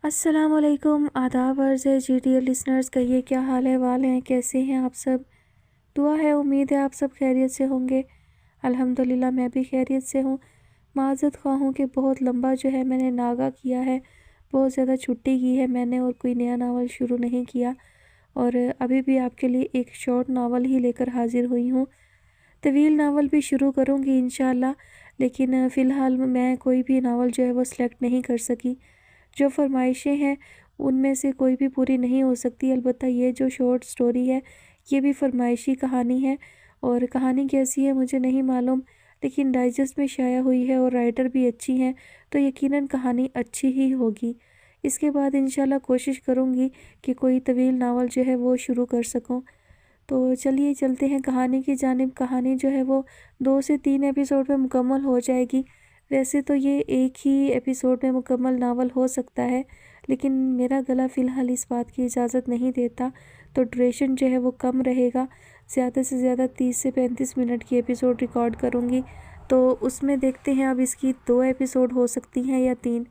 السلام علیکم، آداب عرض ہے جی ڈیئر لسنرز، کہیے کیا حال احوال ہیں، کیسے ہیں آپ سب؟ دعا ہے، امید ہے آپ سب خیریت سے ہوں گے۔ الحمدللہ میں بھی خیریت سے ہوں۔ معذرت خواہ ہوں کہ بہت لمبا جو ہے میں نے ناغہ کیا ہے، بہت زیادہ چھٹی کی ہے میں نے اور کوئی نیا ناول شروع نہیں کیا، اور ابھی بھی آپ کے لیے ایک شارٹ ناول ہی لے کر حاضر ہوئی ہوں۔ طویل ناول بھی شروع کروں گی انشاءاللہ، لیکن فی الحال میں کوئی بھی ناول جو ہے وہ سلیکٹ نہیں کر سکی۔ جو فرمائشیں ہیں ان میں سے کوئی بھی پوری نہیں ہو سکتی، البتہ یہ جو شارٹ سٹوری ہے یہ بھی فرمائشی کہانی ہے، اور کہانی کیسی ہے مجھے نہیں معلوم، لیکن ڈائجسٹ میں شائع ہوئی ہے اور رائٹر بھی اچھی ہیں تو یقیناً کہانی اچھی ہی ہوگی۔ اس کے بعد انشاءاللہ کوشش کروں گی کہ کوئی طویل ناول جو ہے وہ شروع کر سکوں۔ تو چلیے چلتے ہیں کہانی کی جانب۔ کہانی جو ہے وہ 2 سے 3 ایپیسوڈ میں مکمل ہو جائے گی۔ ویسے تو یہ ایک ہی ایپیسوڈ میں مکمل ناول ہو سکتا ہے، لیکن میرا گلا فی الحال اس بات کی اجازت نہیں دیتا، تو ڈریشن جو ہے وہ کم رہے گا۔ زیادہ سے زیادہ 30 سے 35 منٹ کی ایپیسوڈ ریکارڈ کروں گی، تو اس میں دیکھتے ہیں اب اس کی 2 ایپیسوڈ ہو سکتی ہیں یا 3۔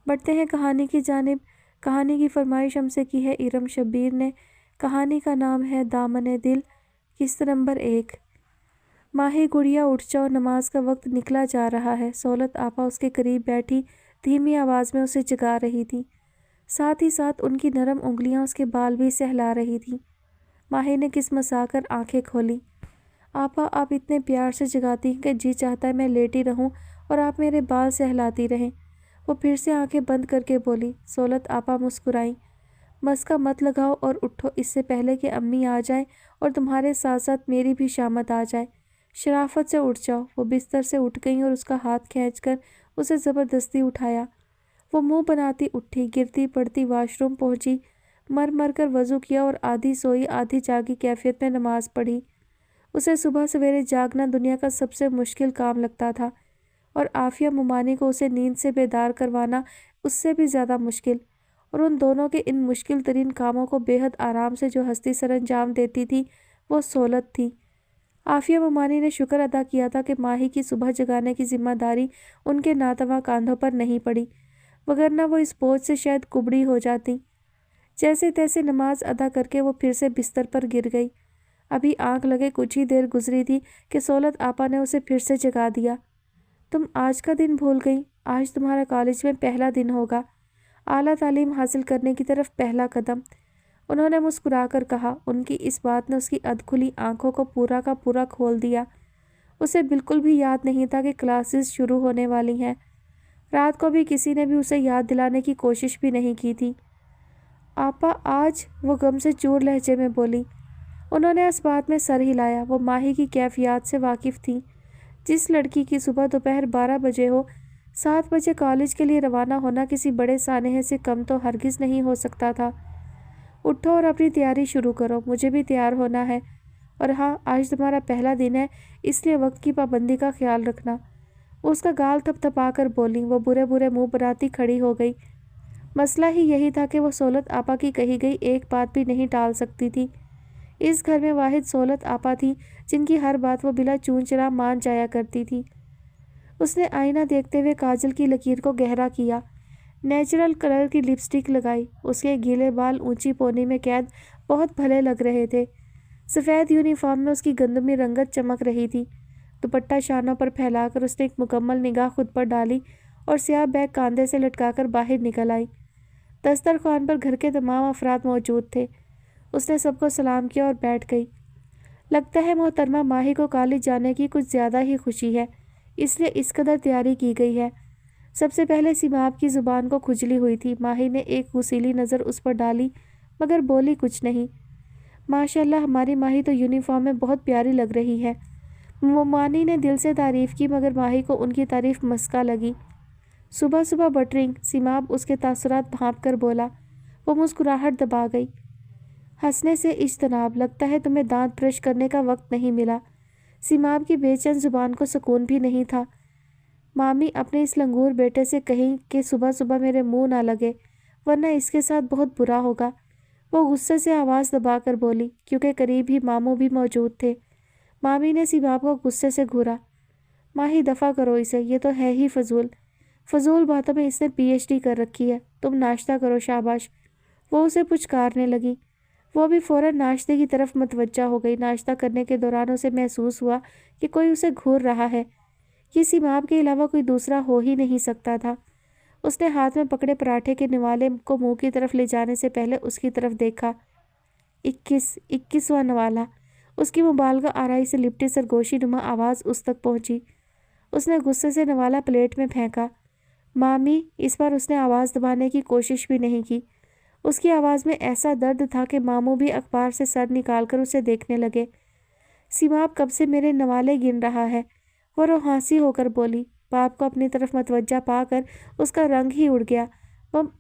بڑھتے ہیں کہانی کی جانب۔ کہانی کی فرمائش ہم سے کی ہے ارم شبیر نے۔ کہانی کا نام ہے دامن دل۔ قسط نمبر 1۔ ماہی گڑیا اٹھ جاؤ، نماز کا وقت نکلا جا رہا ہے۔ سہولت آپا اس کے قریب بیٹھی دھیمی آواز میں اسے جگا رہی تھی، ساتھ ہی ساتھ ان کی نرم انگلیاں اس کے بال بھی سہلا رہی تھیں۔ ماہی نے کسمسا کر آنکھیں کھولیں۔ آپا آپ اتنے پیار سے جگاتی ہیں کہ جی چاہتا ہے میں لیٹی رہوں اور آپ میرے بال سہلاتی رہیں۔ وہ پھر سے آنکھیں بند کر کے بولی۔ سہولت آپا مسکرائیں۔ مسکا مت لگاؤ اور اٹھو اس سے پہلے کہ امی آ جائیں اور تمہارے ساتھ ساتھ میری بھی شامت آ جائے۔ شرافت سے اٹھ جاؤ۔ وہ بستر سے اٹھ گئیں اور اس کا ہاتھ کھینچ کر اسے زبردستی اٹھایا۔ وہ منہ بناتی اٹھی، گرتی پڑتی واش روم پہنچی، مر مر کر وضو کیا اور آدھی سوئی آدھی جاگی کیفیت میں نماز پڑھی۔ اسے صبح سویرے جاگنا دنیا کا سب سے مشکل کام لگتا تھا، اور عافیہ ممانی کو اسے نیند سے بیدار کروانا اس سے بھی زیادہ مشکل، اور ان دونوں کے ان مشکل ترین کاموں کو بے حد آرام سے جو ہستی سر انجام دیتی تھی وہ سہولت تھی۔ عافیہ ممانی نے شکر ادا کیا تھا کہ ماہی کی صبح جگانے کی ذمہ داری ان کے ناتواں کاندھوں پر نہیں پڑی، وگرنہ وہ اس بوجھ سے شاید کبڑی ہو جاتی۔ جیسے تیسے نماز ادا کر کے وہ پھر سے بستر پر گر گئی۔ ابھی آنکھ لگے کچھ ہی دیر گزری تھی کہ سہولت آپا نے اسے پھر سے جگا دیا۔ تم آج کا دن بھول گئی؟ آج تمہارا کالج میں پہلا دن ہوگا، اعلیٰ تعلیم حاصل کرنے کی طرف پہلا قدم، انہوں نے مسکرا کر کہا۔ ان کی اس بات نے اس کی ادھ کھلی آنکھوں کو پورا کا پورا کھول دیا۔ اسے بالکل بھی یاد نہیں تھا کہ کلاسز شروع ہونے والی ہیں۔ رات کو بھی کسی نے بھی اسے یاد دلانے کی کوشش بھی نہیں کی تھی۔ آپا آج، وہ غم سے چور لہجے میں بولی۔ انہوں نے اس بات میں سر ہلایا۔ وہ ماہی کی کیفیات سے واقف تھیں۔ جس لڑکی کی صبح دوپہر 12 بجے ہو، 7 بجے کالج کے لیے روانہ ہونا کسی بڑے سانحے سے کم تو ہرگز نہیں ہو سکتا تھا۔ اٹھو اور اپنی تیاری شروع کرو، مجھے بھی تیار ہونا ہے، اور ہاں آج تمہارا پہلا دن ہے اس لیے وقت کی پابندی کا خیال رکھنا۔ وہ اس کا گال تھپ تھپا کر بولیں۔ وہ برے برے منہ بناتی کھڑی ہو گئی۔ مسئلہ ہی یہی تھا کہ وہ سہولت آپا کی کہی گئی ایک بات بھی نہیں ٹال سکتی تھی۔ اس گھر میں واحد سہولت آپا تھی جن کی ہر بات وہ بلا چون چرا مان جایا کرتی تھی۔ اس نے آئینہ دیکھتے ہوئے کاجل کی لکیر کو گہرا کیا، نیچرل کلر کی لپسٹک لگائی۔ اس کے گیلے بال اونچی پونی میں قید بہت بھلے لگ رہے تھے۔ سفید یونیفارم میں اس کی گندمی رنگت چمک رہی تھی۔ دوپٹہ شانوں پر پھیلا کر اس نے ایک مکمل نگاہ خود پر ڈالی اور سیاہ بیگ کاندھے سے لٹکا کر باہر نکل آئی۔ دسترخوان پر گھر کے تمام افراد موجود تھے۔ اس نے سب کو سلام کیا اور بیٹھ گئی۔ لگتا ہے محترمہ ماہی کو کالج جانے کی کچھ زیادہ ہی خوشی ہے، اس لیے اس قدر تیاری کی گئی ہے۔ سب سے پہلے سیماب کی زبان کو کھجلی ہوئی تھی۔ ماہی نے ایک غسیلی نظر اس پر ڈالی مگر بولی کچھ نہیں۔ ماشاءاللہ ہماری ماہی تو یونیفارم میں بہت پیاری لگ رہی ہے۔ ممانی نے دل سے تعریف کی مگر ماہی کو ان کی تعریف مسکا لگی۔ صبح صبح بٹرنگ، سیماب اس کے تاثرات بھانپ کر بولا۔ وہ مسکراہٹ دبا گئی۔ ہنسنے سے اجتناب، لگتا ہے تمہیں دانت برش کرنے کا وقت نہیں ملا۔ سیماب کی بے چین زبان کو سکون بھی نہیں تھا۔ مامی اپنے اس لنگور بیٹے سے کہیں کہ صبح صبح میرے منہ نہ لگے ورنہ اس کے ساتھ بہت برا ہوگا۔ وہ غصے سے آواز دبا کر بولی، کیونکہ قریب ہی ماموں بھی موجود تھے۔ مامی نے سیماب کو غصے سے گھورا۔ ماہی دفع کرو اسے، یہ تو ہے ہی فضول۔ فضول باتوں میں اس نے PhD کر رکھی ہے، تم ناشتہ کرو شاباش۔ وہ اسے پچکارنے لگی۔ وہ بھی فوراً ناشتے کی طرف متوجہ ہو گئی۔ ناشتہ کرنے کے دوران اسے محسوس ہوا کہ کوئی اسے گھور رہا ہے۔ یہ سیماب کے علاوہ کوئی دوسرا ہو ہی نہیں سکتا تھا۔ اس نے ہاتھ میں پکڑے پراٹھے کے نوالے کو منہ کی طرف لے جانے سے پہلے اس کی طرف دیکھا۔ 21واں نوالا۔ اس کی مبالغہ آرائی سے لپٹی سرگوشی نما آواز اس تک پہنچی۔ اس نے غصے سے نوالا پلیٹ میں پھینکا۔ مامی، اس بار اس نے آواز دبانے کی کوشش بھی نہیں کی۔ اس کی آواز میں ایسا درد تھا کہ ماموں بھی اخبار سے سر نکال کر اسے دیکھنے لگے۔ سیماب کب سے میرے نوالے گن رہا ہے، وہ روحانسی ہو کر بولی۔ باپ کو اپنی طرف متوجہ پا کر اس کا رنگ ہی اڑ گیا۔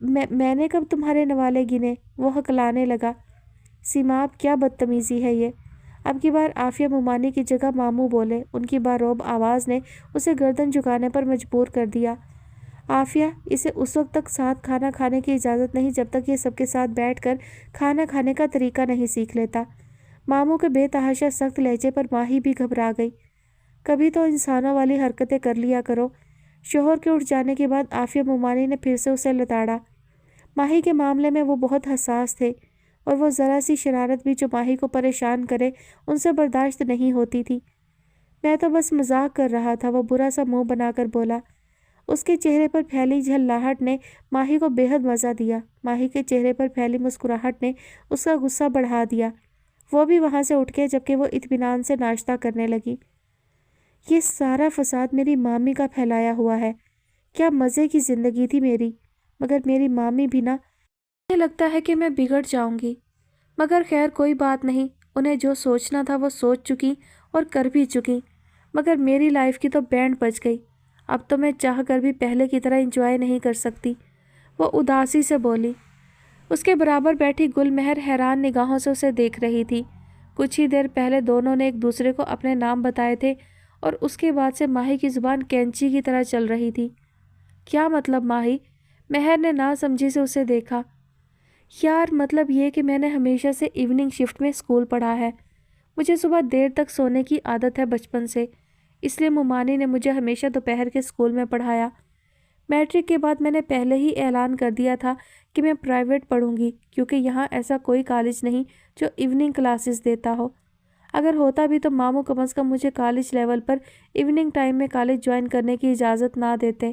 میں نے کب تمہارے نوالے گنے؟ وہ ہکلانے لگا۔ سیماب، کیا بدتمیزی ہے یہ؟ اب کی بار عافیہ مومانی کی جگہ ماموں بولے۔ ان کی باروب آواز نے اسے گردن جھکانے پر مجبور کر دیا۔ عافیہ، اسے اس وقت تک ساتھ کھانا کھانے کی اجازت نہیں جب تک یہ سب کے ساتھ بیٹھ کر کھانا کھانے کا طریقہ نہیں سیکھ لیتا۔ ماموں کے بے تحاشا سخت لہجے پر ماہی بھی گھبرا گئی۔ کبھی تو انسانوں والی حرکتیں کر لیا کرو۔ شوہر کے اٹھ جانے کے بعد عافیہ مومانی نے پھر سے اسے لتاڑا۔ ماہی کے معاملے میں وہ بہت حساس تھے اور وہ ذرا سی شرارت بھی جو ماہی کو پریشان کرے ان سے برداشت نہیں ہوتی تھی۔ میں تو بس مذاق کر رہا تھا، وہ برا سا منہ بنا کر بولا۔ اس کے چہرے پر پھیلی جھللاہٹ نے ماہی کو بے حد مزہ دیا۔ ماہی کے چہرے پر پھیلی مسکراہٹ نے اس کا غصہ بڑھا دیا۔ وہ بھی وہاں سے اٹھ گیا جبکہ وہ اطمینان سے ناشتہ کرنے لگی۔ یہ سارا فساد میری مامی کا پھیلایا ہوا ہے۔ کیا مزے کی زندگی تھی میری، مگر میری مامی بھی نہ۔ مجھے لگتا ہے کہ میں بگڑ جاؤں گی، مگر خیر کوئی بات نہیں۔ انہیں جو سوچنا تھا وہ سوچ چکی اور کر بھی چکی، مگر میری لائف کی تو بینڈ بج گئی۔ اب تو میں چاہ کر بھی پہلے کی طرح انجوائے نہیں کر سکتی، وہ اداسی سے بولی۔ اس کے برابر بیٹھی گل مہر حیران نگاہوں سے اسے دیکھ رہی تھی۔ کچھ ہی دیر پہلے دونوں نے ایک دوسرے کو اپنے نام بتائے تھے اور اس کے بعد سے ماہی کی زبان کینچی کی طرح چل رہی تھی۔ کیا مطلب ماہی؟ مہر نے نا سمجھی سے اسے دیکھا۔ یار مطلب یہ کہ میں نے ہمیشہ سے ایوننگ شفٹ میں اسکول پڑھا ہے۔ مجھے صبح دیر تک سونے کی عادت ہے بچپن سے، اس لیے مومانی نے مجھے ہمیشہ دوپہر کے اسکول میں پڑھایا۔ میٹرک کے بعد میں نے پہلے ہی اعلان کر دیا تھا کہ میں پرائیویٹ پڑھوں گی، کیونکہ یہاں ایسا کوئی کالج نہیں جو ایوننگ کلاسز دیتا ہو۔ اگر ہوتا بھی تو ماموں کم از کم مجھے کالج لیول پر ایوننگ ٹائم میں کالج جوائن کرنے کی اجازت نہ دیتے،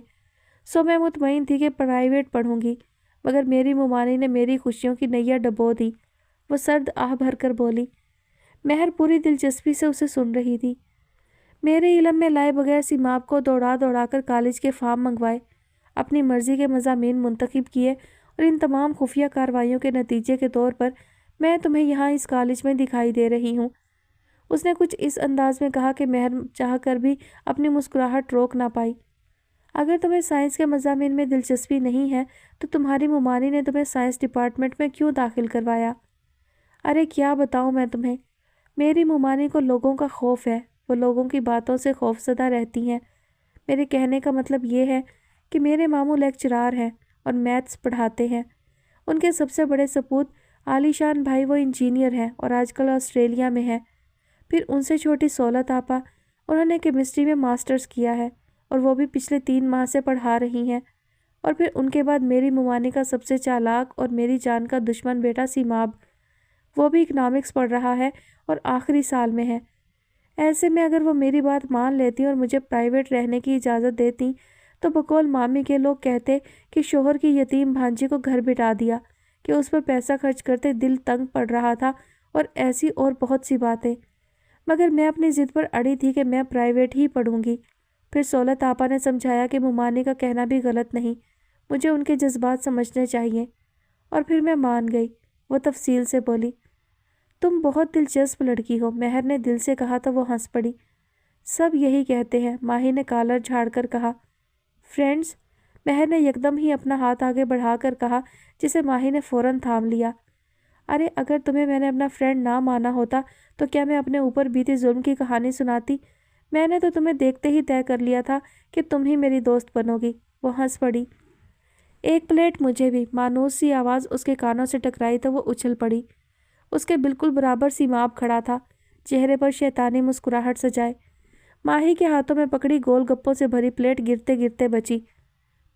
سو میں مطمئن تھی کہ پرائیویٹ پڑھوں گی، مگر میری مومانی نے میری خوشیوں کی نیا ڈبو دی۔ وہ سرد آہ بھر کر بولی۔ مہر پوری دلچسپی سے اسے سن رہی تھی۔ میرے علم میں لائے بغیر سیماب کو دوڑا دوڑا کر کالج کے فارم منگوائے، اپنی مرضی کے مضامین منتخب کیے، اور ان تمام خفیہ کارروائیوں کے نتیجے کے طور پر میں تمہیں یہاں اس کالج میں دکھائی دے رہی ہوں۔ اس نے کچھ اس انداز میں کہا کہ مہر چاہ کر بھی اپنی مسکراہٹ روک نہ پائی۔ اگر تمہیں سائنس کے مضامین میں دلچسپی نہیں ہے تو تمہاری مومانی نے تمہیں سائنس ڈپارٹمنٹ میں کیوں داخل کروایا؟ ارے کیا بتاؤں میں تمہیں، میری مومانی کو لوگوں کا خوف ہے، وہ لوگوں کی باتوں سے خوف زدہ رہتی ہیں۔ میرے کہنے کا مطلب یہ ہے کہ میرے ماموں لیکچرار ہیں اور میتھس پڑھاتے ہیں۔ ان کے سب سے بڑے سپوت عالی شان بھائی وہ انجینئر ہیں اور آج کل آسٹریلیا میں ہیں۔ پھر ان سے چھوٹی سولت آپا، انہوں نے کیمسٹری میں ماسٹرز کیا ہے اور وہ بھی پچھلے 3 ماہ سے پڑھا رہی ہیں۔ اور پھر ان کے بعد میری مومانی کا سب سے چالاک اور میری جان کا دشمن بیٹا سیماب، وہ بھی اکنامکس پڑھ رہا ہے اور آخری سال میں ہے۔ ایسے میں اگر وہ میری بات مان لیتی اور مجھے پرائیویٹ رہنے کی اجازت دیتی تو بقول مامی کے لوگ کہتے کہ شوہر کی یتیم بھانجی کو گھر بٹھا دیا، کہ اس پر پیسہ خرچ کرتے دل تنگ پڑ رہا تھا، اور ایسی اور بہت سی باتیں۔ مگر میں اپنی ضد پر اڑی تھی کہ میں پرائیویٹ ہی پڑھوں گی۔ پھر سولت آپا نے سمجھایا کہ مومانی کا کہنا بھی غلط نہیں، مجھے ان کے جذبات سمجھنے چاہیے، اور پھر میں مان گئی۔ وہ تفصیل سے بولی۔ تم بہت دلچسپ لڑکی ہو، مہر نے دل سے کہا تو وہ ہنس پڑی۔ سب یہی کہتے ہیں، ماہی نے کالر جھاڑ کر کہا۔ فرینڈز، مہر نے یکدم ہی اپنا ہاتھ آگے بڑھا کر کہا، جسے ماہی نے فوراً تھام لیا۔ ارے اگر تمہیں میں نے اپنا فرینڈ نہ مانا ہوتا تو کیا میں اپنے اوپر بیتی ظلم کی کہانی سناتی؟ میں نے تو تمہیں دیکھتے ہی طے کر لیا تھا کہ تم ہی میری دوست بنو گی۔ وہ ہنس پڑی۔ ایک پلیٹ مجھے بھی، مانوس سی آواز اس کے کانوں سے ٹکرائی تو وہ اچھل پڑی۔ اس کے بالکل برابر سیماب کھڑا تھا، چہرے پر شیطانی مسکراہٹ سجائے۔ ماہی کے ہاتھوں میں پکڑی گول گپوں سے بھری پلیٹ گرتے گرتے بچی۔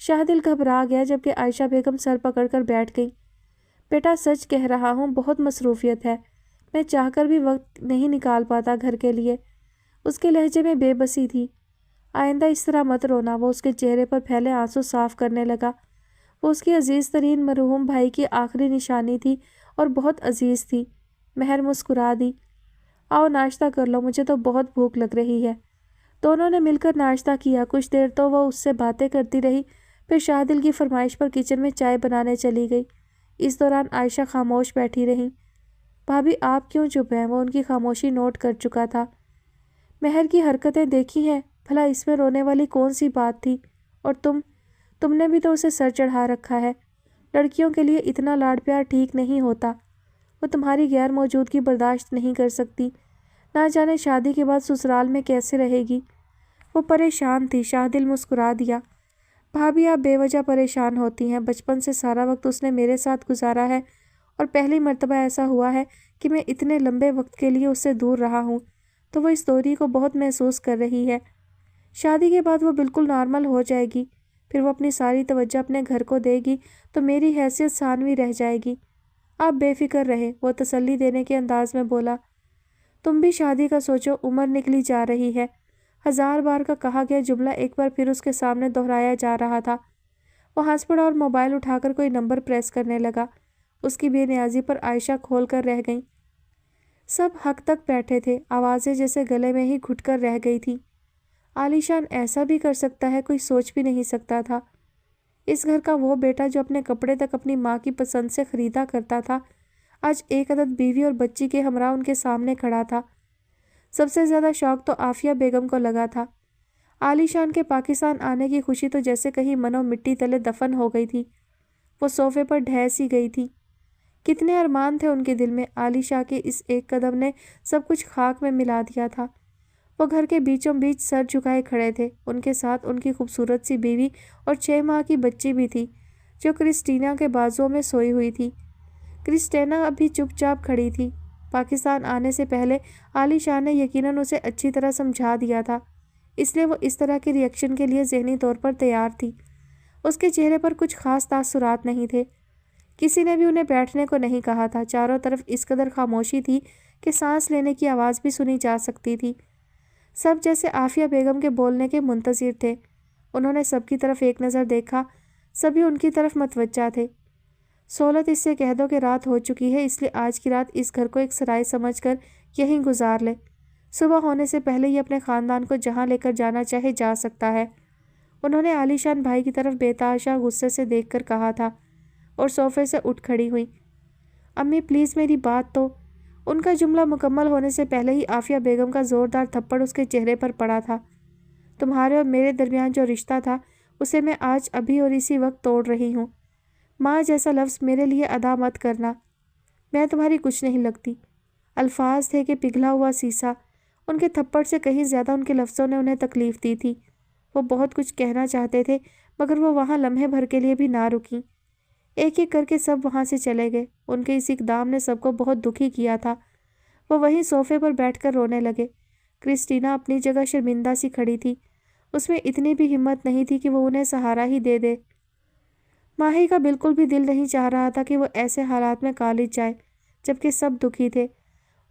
شاہدل گھبرا گیا جبکہ عائشہ بیگم سر پکڑ کر بیٹھ گئی۔ بیٹا سچ کہہ رہا ہوں، بہت مصروفیت ہے، میں چاہ کر بھی وقت نہیں نکال پاتا گھر کے لیے۔ اس کے لہجے میں بے بسی تھی۔ آئندہ اس طرح مت رونا۔ وہ اس کے چہرے پر پھیلے آنسو صاف کرنے لگا۔ وہ اس کی عزیز ترین مرحوم بھائی کی آخری نشانی تھی اور بہت عزیز تھی۔ مہر مسکرا دی۔ آؤ ناشتہ کر لو، مجھے تو بہت بھوک لگ رہی ہے۔ دونوں نے مل کر ناشتہ کیا۔ کچھ دیر تو وہ اس سے باتیں کرتی رہی، پھر شاہدل کی فرمائش پر کچن میں چائے بنانے چلی گئی۔ اس دوران عائشہ خاموش بیٹھی رہی۔ بھابھی آپ کیوں چپ ہیں؟ وہ ان کی خاموشی نوٹ کر چکا تھا۔ مہر کی حرکتیں دیکھی ہیں، بھلا اس میں رونے والی کون سی بات تھی؟ اور تم نے بھی تو اسے سر چڑھا رکھا ہے۔ لڑکیوں کے لیے اتنا لاڈ پیار ٹھیک نہیں ہوتا۔ وہ تمہاری غیر موجودگی برداشت نہیں کر سکتی، نہ جانے شادی کے بعد سسرال میں کیسے رہے گی۔ وہ پریشان تھی۔ شاہدل مسکرا دیا۔ بھابھی آپ بے وجہ پریشان ہوتی ہیں، بچپن سے سارا وقت اس نے میرے ساتھ گزارا ہے اور پہلی مرتبہ ایسا ہوا ہے کہ میں اتنے لمبے وقت کے لیے اس سے دور رہا ہوں تو وہ اس دوری کو بہت محسوس کر رہی ہے۔ شادی کے بعد وہ بالکل نارمل ہو جائے گی، پھر وہ اپنی ساری توجہ اپنے گھر کو دے گی تو میری حیثیت ثانوی رہ جائے گی۔ آپ بے فکر رہیں، وہ تسلی دینے کے انداز میں بولا۔ تم بھی شادی کا سوچو، عمر نکلی جا رہی ہے۔ 1000 بار کا کہا گیا جملہ ایک بار پھر اس کے سامنے دہرایا جا رہا تھا۔ وہ ہنس پڑا اور موبائل اٹھا کر کوئی نمبر پریس کرنے لگا۔ اس کی بے نیازی پر عائشہ کھول کر رہ گئیں۔ سب حق تک بیٹھے تھے، آوازیں جیسے گلے میں ہی گھٹ کر رہ گئی تھی۔ عالی شان ایسا بھی کر سکتا ہے، کوئی سوچ بھی نہیں سکتا تھا۔ اس گھر کا وہ بیٹا جو اپنے کپڑے تک اپنی ماں کی پسند سے خریدا کرتا تھا، آج ایک عدد بیوی اور بچی کے ہمراہ ان کے سامنے کھڑا تھا۔ سب سے زیادہ شوق تو عافیہ بیگم کو لگا تھا۔ عالی شان کے پاکستان آنے کی خوشی تو جیسے کہیں منو مٹی تلے دفن ہو گئی تھی۔ وہ صوفے پر ڈھہ سی گئی تھی۔ کتنے ارمان تھے ان کے دل میں، عالی شاہ کے اس ایک قدم نے سب کچھ خاک میں ملا دیا تھا۔ وہ گھر کے بیچوں بیچ سر جھکائے کھڑے تھے، ان کے ساتھ ان کی خوبصورت سی بیوی اور 6 ماہ کی بچی بھی تھی جو کرسٹینا کے بازوؤں میں سوئی ہوئی تھی۔ کرسٹینا ابھی چپ چاپ کھڑی تھی۔ پاکستان آنے سے پہلے عالی شاہ نے یقیناً اسے اچھی طرح سمجھا دیا تھا، اس لیے وہ اس طرح کے ری ایکشن کے لیے ذہنی طور پر تیار تھی۔ اس کے چہرے پر کچھ خاص تاثرات نہیں تھے۔ کسی نے بھی انہیں بیٹھنے کو نہیں کہا تھا۔ چاروں طرف اس قدر خاموشی تھی کہ سانس لینے کی آواز بھی سنی جا سکتی تھی۔ سب جیسے عافیہ بیگم کے بولنے کے منتظر تھے۔ انہوں نے سب کی طرف ایک نظر دیکھا، سبھی ان کی طرف متوجہ تھے۔ سہولت اس سے کہہ دو کہ رات ہو چکی ہے، اس لیے آج کی رات اس گھر کو ایک سرائے سمجھ کر یہیں گزار لے۔ صبح ہونے سے پہلے یہ اپنے خاندان کو جہاں لے کر جانا چاہے جا سکتا ہے۔ انہوں نے عالی شان بھائی کی طرف بے تحاشا غصے سے دیکھ کر کہا تھا اور صوفے سے اٹھ کھڑی ہوئی۔ امی پلیز میری بات تو۔ ان کا جملہ مکمل ہونے سے پہلے ہی عافیہ بیگم کا زوردار تھپڑ اس کے چہرے پر پڑا تھا۔ تمہارے اور میرے درمیان جو رشتہ تھا اسے میں آج ابھی اور اسی وقت توڑ رہی ہوں۔ ماں جیسا لفظ میرے لیے ادا مت کرنا، میں تمہاری کچھ نہیں لگتی۔ الفاظ تھے کہ پگھلا ہوا سیسا۔ ان کے تھپڑ سے کہیں زیادہ ان کے لفظوں نے انہیں تکلیف دی تھی۔ وہ بہت کچھ کہنا چاہتے تھے مگر وہ وہاں لمحے بھر کے لیے بھی نہ رکیں۔ ایک ایک کر کے سب وہاں سے چلے گئے۔ ان کے اس اقدام نے سب کو بہت دکھی کیا تھا۔ وہ وہیں صوفے پر بیٹھ کر رونے لگے۔ کرسٹینا اپنی جگہ شرمندہ سی کھڑی تھی۔ اس میں اتنی بھی ہمت نہیں تھی کہ وہ انہیں سہارا ہی دے دے۔ ماہی کا بالکل بھی دل نہیں چاہ رہا تھا کہ وہ ایسے حالات میں کالج جائے جبکہ سب دکھی تھے۔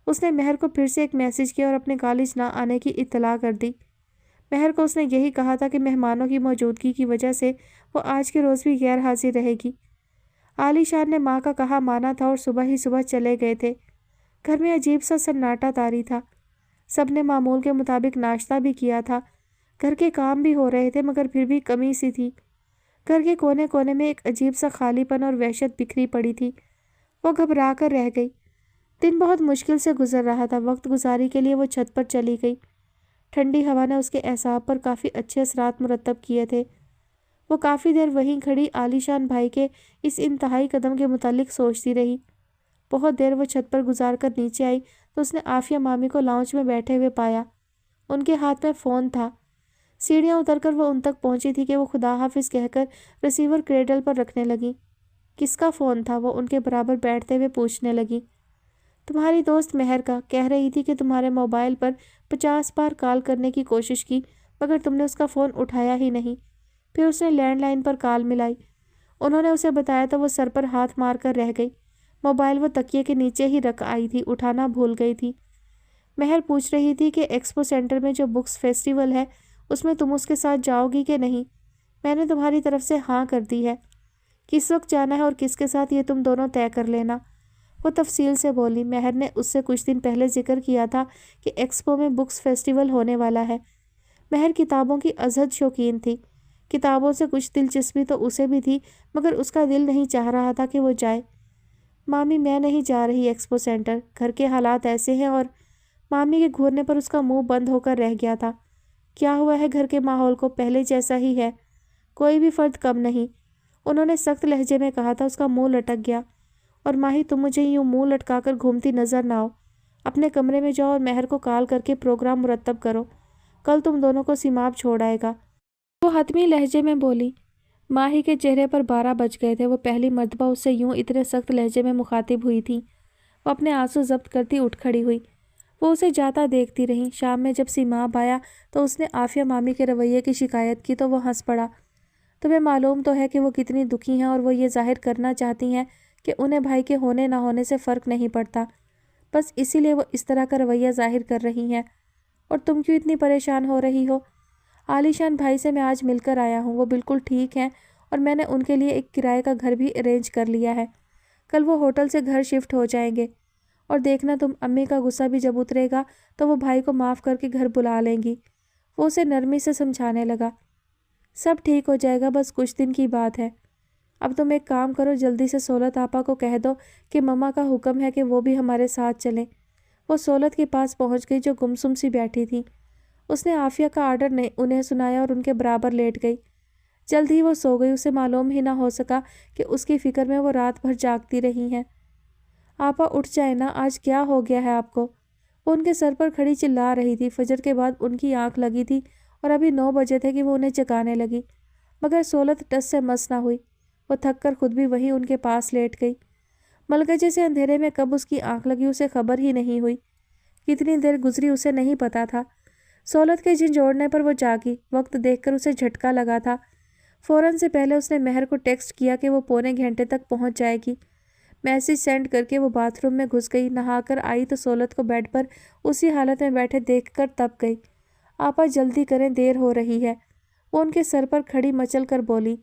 اس نے مہر کو پھر سے ایک میسج کیا اور اپنے کالج نہ آنے کی اطلاع کر دی۔ مہر کو اس نے یہی کہا تھا کہ مہمانوں کی موجودگی کی وجہ سے وہ آج کے روز بھی غیر حاضر رہے گی۔ عالی شان نے ماں کا کہا مانا تھا اور صبح ہی صبح چلے گئے تھے۔ گھر میں عجیب سا سناٹا طاری تھا۔ سب نے معمول کے مطابق ناشتہ بھی کیا تھا۔ گھر کے کام بھی ہو رہے تھے مگر پھر بھی کمی سی تھی۔ گھر کے کونے کونے میں ایک عجیب سا خالی پن اور وحشت بکھری پڑی تھی۔ وہ گھبرا کر رہ گئی۔ دن بہت مشکل سے گزر رہا تھا۔ وقت گزاری کے لیے وہ چھت پر چلی گئی۔ ٹھنڈی ہوا نے اس کے اعصاب پر کافی اچھے اثرات مرتب کیے تھے۔ وہ کافی دیر وہیں کھڑی عالی شان بھائی کے اس انتہائی قدم کے متعلق سوچتی رہی۔ بہت دیر وہ چھت پر گزار کر نیچے آئی تو اس نے عافیہ مامی کو لاؤنج میں بیٹھے ہوئے پایا۔ ان کے ہاتھ میں فون تھا۔ سیڑھیاں اتر کر وہ ان تک پہنچی تھی کہ وہ خدا حافظ کہہ کر ریسیور کریڈل پر رکھنے لگی۔ کس کا فون تھا؟ وہ ان کے برابر بیٹھتے ہوئے پوچھنے لگی۔ تمہاری دوست مہر کا، کہہ رہی تھی کہ تمہارے موبائل پر 50 بار کال کرنے کی کوشش کی مگر تم نے اس کا فون اٹھایا ہی نہیں، پھر اس نے لینڈ لائن پر کال ملائی۔ انہوں نے اسے بتایا تو وہ سر پر ہاتھ مار کر رہ گئی۔ موبائل وہ تکیے کے نیچے ہی رکھ آئی تھی، اٹھانا بھول گئی تھی۔ مہر پوچھ رہی تھی کہ ایکسپو سینٹر میں جو بکس فیسٹیول ہے اس میں تم اس کے ساتھ جاؤ گی کہ نہیں؟ میں نے تمہاری طرف سے ہاں کر دی ہے۔ کس وقت جانا ہے اور کس کے ساتھ یہ تم دونوں طے کر لینا۔ وہ تفصیل سے بولی۔ مہر نے اس سے کچھ دن پہلے ذکر کیا تھا کہ ایکسپو میں بکس فیسٹیول ہونے والا ہے۔ مہر کتابوں کی ازحد شوقین تھی۔ کتابوں سے کچھ دلچسپی تو اسے بھی تھی، مگر اس کا دل نہیں چاہ رہا تھا کہ وہ جائے۔ مامی میں نہیں جا رہی ایکسپو سینٹر، گھر کے حالات ایسے ہیں، اور مامی کے گھورنے پر اس کا منہ بند ہو کر رہ گیا تھا۔ کیا ہوا ہے؟ گھر کے ماحول کو پہلے جیسا ہی ہے، کوئی بھی فرد کم نہیں، انہوں نے سخت لہجے میں کہا تھا۔ اس کا منہ لٹک گیا۔ اور ماہی تم مجھے یوں منہ لٹکا کر گھومتی نظر نہ آؤ۔ اپنے کمرے میں جاؤ اور مہر کو کال کر کے پروگرام مرتب کرو، کل تم دونوں کو سیماب چھوڑ آئے گا۔ وہ حتمی لہجے میں بولی۔ ماہی کے چہرے پر 12 بج گئے تھے۔ وہ پہلی مرتبہ اس سے یوں اتنے سخت لہجے میں مخاطب ہوئی تھی۔ وہ اپنے آنسو ضبط کرتی اٹھ کھڑی ہوئی۔ وہ اسے جاتا دیکھتی رہی۔ شام میں جب سیماب آیا تو اس نے عافیہ مامی کے رویے کی شکایت کی تو وہ ہنس پڑا۔ تمہیں معلوم تو ہے کہ وہ کتنی دکھی ہیں، اور وہ یہ ظاہر کرنا چاہتی ہیں کہ انہیں بھائی کے ہونے نہ ہونے سے فرق نہیں پڑتا، بس اسی لیے وہ اس طرح کا رویہ ظاہر کر رہی ہیں۔ اور تم کیوں اتنی پریشان ہو رہی ہو؟ عالی شان بھائی سے میں آج مل کر آیا ہوں، وہ بالکل ٹھیک ہیں، اور میں نے ان کے لیے ایک کرائے کا گھر بھی ارینج کر لیا ہے۔ کل وہ ہوٹل سے گھر شفٹ ہو جائیں گے، اور دیکھنا تم، امی کا غصہ بھی جب اترے گا تو وہ بھائی کو معاف کر کے گھر بلا لیں گی۔ وہ اسے نرمی سے سمجھانے لگا۔ سب ٹھیک ہو جائے گا، بس کچھ دن کی بات ہے۔ اب تم ایک کام کرو، جلدی سے سولت آپا کو کہہ دو کہ مما کا حکم ہے کہ وہ بھی ہمارے ساتھ چلیں۔ وہ سولت کے پاس پہنچ گئی جو گمسم سی بیٹھی تھی۔ اس نے عافیہ کا آرڈر انہیں سنایا اور ان کے برابر لیٹ گئی۔ جلد ہی وہ سو گئی۔ اسے معلوم ہی نہ ہو سکا کہ اس کی فکر میں وہ رات بھر جاگتی رہی ہیں۔ آپا اٹھ جائے نا، آج کیا ہو گیا ہے آپ کو؟ وہ ان کے سر پر کھڑی چلا رہی تھی۔ فجر کے بعد ان کی آنکھ لگی تھی اور ابھی 9 بجے تھے کہ وہ انہیں جگانے لگی، مگر سولت ٹس سے مس نہ ہوئی۔ وہ تھک کر خود بھی وہیں ان کے پاس لیٹ گئی۔ ملگجے سے اندھیرے میں کب اس کی آنکھ لگی اسے خبر ہی نہیں ہوئی۔ کتنی دیر گزری اسے نہیں پتا تھا۔ سولت کے جھنجھوڑنے پر وہ جاگی۔ وقت دیکھ کر اسے جھٹکا لگا تھا۔ فوراً سے پہلے اس نے مہر کو ٹیکسٹ کیا کہ وہ پونے گھنٹے تک پہنچ جائے گی۔ میسج سینڈ کر کے وہ باتھ روم میں گھس گئی۔ نہا کر آئی تو سولت کو بیڈ پر اسی حالت میں بیٹھے دیکھ کر تپ گئی۔ آپا جلدی کریں، دیر ہو رہی ہے۔ وہ ان کے سر پر کھڑی مچل کر بولی۔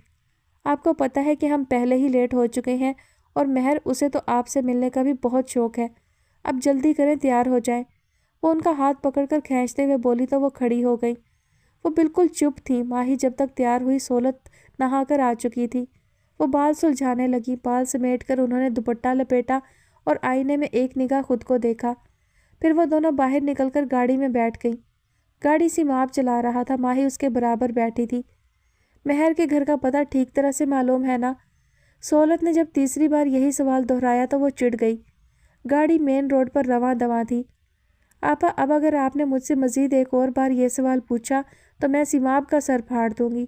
آپ کو پتہ ہے کہ ہم پہلے ہی لیٹ ہو چکے ہیں، اور مہر اسے تو آپ سے ملنے کا بھی بہت شوق ہے۔ اب جلدی کریں، تیار ہو جائیں۔ وہ ان کا ہاتھ پکڑ کر کھینچتے ہوئے بولی تو وہ کھڑی ہو گئی۔ وہ بالکل چپ تھی۔ ماہی جب تک تیار ہوئی سولت نہا کر آ چکی تھی۔ وہ بال سلجھانے لگی۔ بال سمیٹ کر انہوں نے دوپٹہ لپیٹا اور آئینے میں ایک نگاہ خود کو دیکھا۔ پھر وہ دونوں باہر نکل کر گاڑی میں بیٹھ گئیں۔ گاڑی سیماب چلا رہا تھا، ماہی اس کے برابر بیٹھی تھی۔ مہر کے گھر کا پتہ ٹھیک طرح سے معلوم ہے نا؟ سولت نے جب تیسری بار یہی سوال دہرایا تو وہ چڑ گئی۔ گاڑی مین روڈ پر رواں دواں تھی۔ آپا اب اگر آپ نے مجھ سے مزید ایک اور بار یہ سوال پوچھا تو میں سیماب کا سر پھاڑ دوں گی۔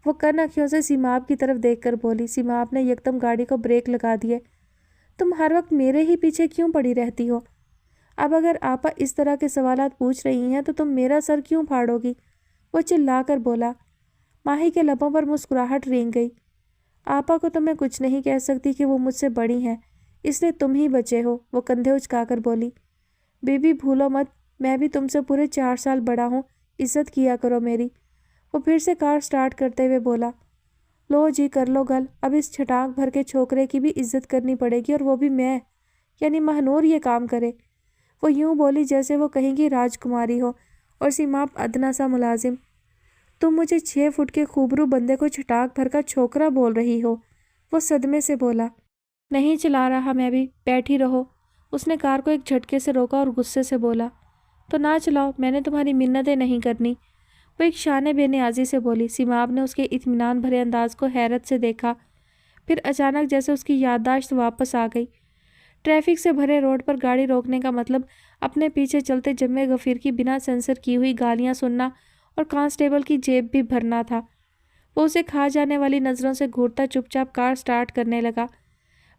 وہ کن اکھیوں سے سیماب کی طرف دیکھ کر بولی۔ سیماب نے یکدم گاڑی کو بریک لگا دیے۔ تم ہر وقت میرے ہی پیچھے کیوں پڑی رہتی ہو؟ اب اگر آپا اس طرح کے سوالات پوچھ رہی ہیں تو تم میرا سر کیوں پھاڑو گی؟ وہ چلا کر بولا۔ ماہی کے لبوں پر مسکراہٹ رینگ گئی۔ آپا کو تو میں کچھ نہیں کہہ سکتی کہ وہ مجھ سے بڑی ہیں، اس لیے تم ہی بچے ہو۔ وہ کندھے اچکا کر بولی۔ بی بی بھولو مت، میں بھی تم سے پورے 4 سال بڑا ہوں، عزت کیا کرو میری۔ وہ پھر سے کار سٹارٹ کرتے ہوئے بولا۔ لو جی کر لو گل، اب اس چھٹانک بھر کے چھوکرے کی بھی عزت کرنی پڑے گی، اور وہ بھی میں، یعنی مہنور یہ کام کرے۔ وہ یوں بولی جیسے وہ کہیں گی راجکماری ہو، اور سیماب ادنا سا ملازم۔ تم مجھے 6 فٹ کے خوبرو بندے کو چھٹانک بھر کا چھوکرا بول رہی ہو؟ وہ صدمے سے بولا۔ نہیں چلا رہا میں بھی، بیٹھی رہو۔ اس نے کار کو ایک جھٹکے سے روکا اور غصے سے بولا۔ تو نہ چلاؤ، میں نے تمہاری منتیں نہیں کرنی۔ وہ ایک شان بے نیازی سے بولی۔ سیماب نے اس کے اطمینان بھرے انداز کو حیرت سے دیکھا، پھر اچانک جیسے اس کی یادداشت واپس آ گئی۔ ٹریفک سے بھرے روڈ پر گاڑی روکنے کا مطلب اپنے پیچھے چلتے جمے غفیر کی بنا سینسر کی ہوئی گالیاں سننا اور کانسٹیبل کی جیب بھی بھرنا تھا۔ وہ اسے کھا جانے والی نظروں سے گھورتا چپ چاپ کار سٹارٹ کرنے لگا۔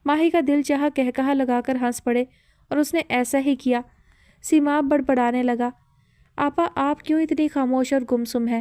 ماہی کا دل چاہا کہا لگا کر ہنس پڑے، اور اس نے ایسا ہی کیا۔ سیماب بڑبڑانے لگا۔ آپا آپ کیوں اتنی خاموش اور گمسم ہے؟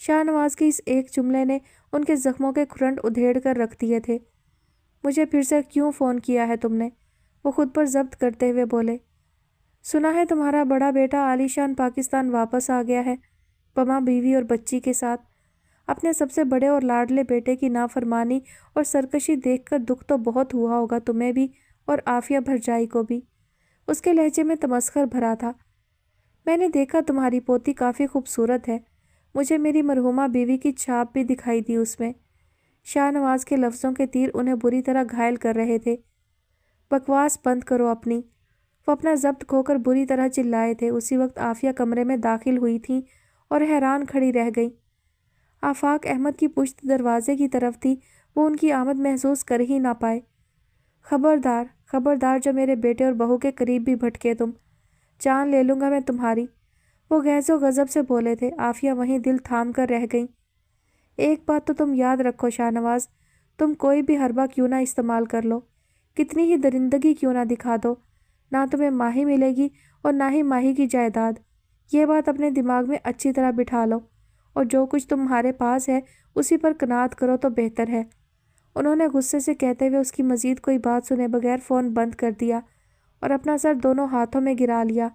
شاہ نواز کے اس ایک جملے نے ان کے زخموں کے کھرنٹ ادھیڑ کر رکھ دیے تھے۔ مجھے پھر سے کیوں فون کیا ہے تم نے؟ وہ خود پر ضبط کرتے ہوئے بولے۔ سنا ہے تمہارا بڑا بیٹا عالی شان پاکستان واپس آ گیا ہے، پما بیوی اور بچی کے ساتھ۔ اپنے سب سے بڑے اور لاڈلے بیٹے کی نافرمانی اور سرکشی دیکھ کر دکھ تو بہت ہوا ہوگا تمہیں بھی اور عافیہ بھرجائی کو بھی۔ اس کے لہجے میں تمسخر بھرا تھا۔ میں نے دیکھا تمہاری پوتی کافی خوبصورت ہے، مجھے میری مرحومہ بیوی کی چھاپ بھی دکھائی دی اس میں۔ شاہ نواز کے لفظوں کے تیر انہیں بری طرح گھائل کر رہے تھے۔ بکواس بند کرو اپنی، وہ اپنا ضبط کھو کر بری طرح چلائے تھے۔ اسی وقت عافیہ کمرے میں داخل ہوئی تھیں اور حیران کھڑی رہ گئی۔ آفاق احمد کی پشت دروازے کی طرف تھی، وہ ان کی آمد محسوس کر ہی نہ پائے۔ خبردار، خبردار جو میرے بیٹے اور بہو کے قریب بھی بھٹکے تم، جان لے لوں گا میں تمہاری، وہ غیظ و غضب سے بولے تھے۔ عافیہ وہیں دل تھام کر رہ گئیں۔ ایک بات تو تم یاد رکھو شاہ نواز، تم کوئی بھی حربہ کیوں نہ استعمال کر لو، کتنی ہی درندگی کیوں نہ دکھا دو، نہ تمہیں ماہی ملے گی اور نہ ہی ماہی کی جائیداد۔ یہ بات اپنے دماغ میں اچھی طرح بٹھا لو، اور جو کچھ تمہارے پاس ہے اسی پر قناعت کرو تو بہتر ہے۔ انہوں نے غصے سے کہتے ہوئے اس کی مزید کوئی بات سنے بغیر فون بند کر دیا اور اپنا سر دونوں ہاتھوں میں گرا لیا۔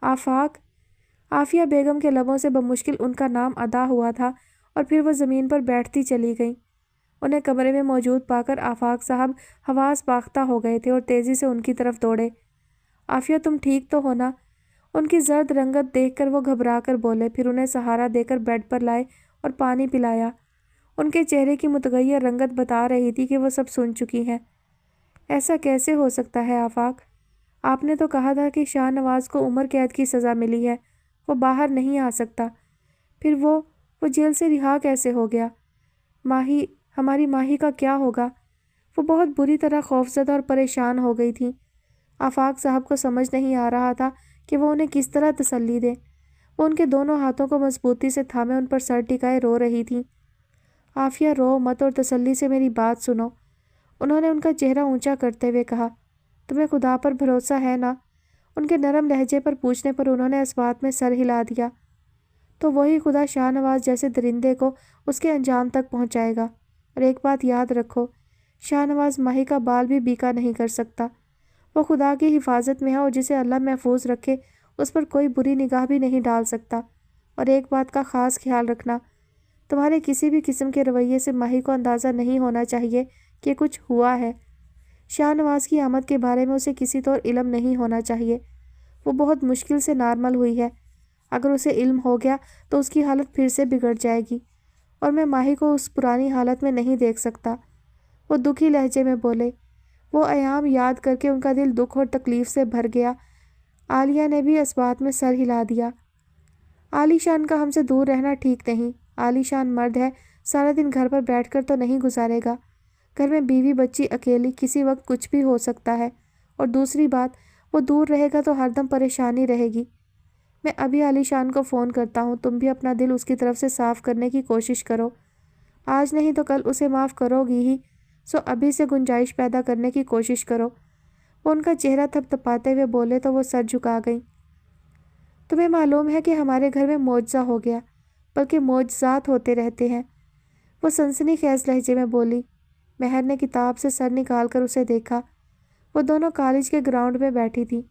آفاق، عافیہ بیگم کے لبوں سے بمشکل ان کا نام ادا ہوا تھا اور پھر وہ زمین پر بیٹھتی چلی گئیں۔ انہیں کمرے میں موجود پا کر آفاق صاحب حواس باختہ ہو گئے تھے اور تیزی سے ان کی طرف دوڑے۔ عافیہ تم ٹھیک تو ہو نا؟ ان کی زرد رنگت دیکھ کر وہ گھبرا کر بولے، پھر انہیں سہارا دے کر بیڈ پر لائے اور پانی پلایا۔ ان کے چہرے کی متغیر رنگت بتا رہی تھی کہ وہ سب سن چکی ہیں۔ ایسا کیسے ہو سکتا ہے آفاق؟ آپ نے تو کہا تھا کہ شاہ نواز کو عمر قید کی سزا ملی ہے، وہ باہر نہیں آ سکتا، پھر وہ جیل سے رہا کیسے ہو گیا؟ ماہی، ہماری ماہی کا کیا ہوگا؟ وہ بہت بری طرح خوفزدہ اور پریشان ہو گئی تھیں۔ آفاق صاحب کو سمجھ نہیں آ رہا تھا کہ وہ انہیں کس طرح تسلی دے۔ وہ ان کے دونوں ہاتھوں کو مضبوطی سے تھامے ان پر سر ٹکائے رو رہی تھیں۔ عافیہ رو مت اور تسلی سے میری بات سنو، انہوں نے ان کا چہرہ اونچا کرتے ہوئے کہا۔ تمہیں خدا پر بھروسہ ہے نا؟ ان کے نرم لہجے پر پوچھنے پر انہوں نے اس بات میں سر ہلا دیا۔ تو وہی خدا شاہ نواز جیسے درندے کو اس کے انجام تک پہنچائے گا۔ اور ایک بات یاد رکھو، شاہ نواز ماہی کا بال بھی بیکا نہیں کر سکتا۔ وہ خدا کی حفاظت میں ہے اور جسے اللہ محفوظ رکھے اس پر کوئی بری نگاہ بھی نہیں ڈال سکتا۔ اور ایک بات کا خاص خیال رکھنا، تمہارے کسی بھی قسم کے رویے سے ماہی کو اندازہ نہیں ہونا چاہیے کہ کچھ ہوا ہے۔ شاہ نواز کی آمد کے بارے میں اسے کسی طور علم نہیں ہونا چاہیے۔ وہ بہت مشکل سے نارمل ہوئی ہے، اگر اسے علم ہو گیا تو اس کی حالت پھر سے بگڑ جائے گی، اور میں ماہی کو اس پرانی حالت میں نہیں دیکھ سکتا۔ وہ دکھی لہجے میں بولے۔ وہ ایام یاد کر کے ان کا دل دکھ اور تکلیف سے بھر گیا۔ عالیہ نے بھی اس بات میں سر ہلا دیا۔ عالی شان کا ہم سے دور رہنا ٹھیک نہیں۔ عالی شان مرد ہے، سارا دن گھر پر بیٹھ کر تو نہیں گزارے گا۔ گھر میں بیوی بچی اکیلی، کسی وقت کچھ بھی ہو سکتا ہے۔ اور دوسری بات، وہ دور رہے گا تو ہر دم پریشانی رہے گی۔ میں ابھی عالی شان کو فون کرتا ہوں، تم بھی اپنا دل اس کی طرف سے صاف کرنے کی کوشش کرو۔ آج نہیں تو کل اسے معاف کرو گی ہی، سو ابھی سے گنجائش پیدا کرنے کی کوشش کرو۔ وہ ان کا چہرہ تھپ تھپاتے ہوئے بولے تو وہ سر جھکا گئیں۔ تمہیں معلوم ہے کہ ہمارے گھر میں معجزہ ہو گیا، بلکہ معجزات ہوتے رہتے ہیں، وہ سنسنی خیز لہجے میں بولی۔ مہر نے کتاب سے سر نکال کر اسے دیکھا۔ وہ دونوں کالج کے گراؤنڈ میں بیٹھی تھی۔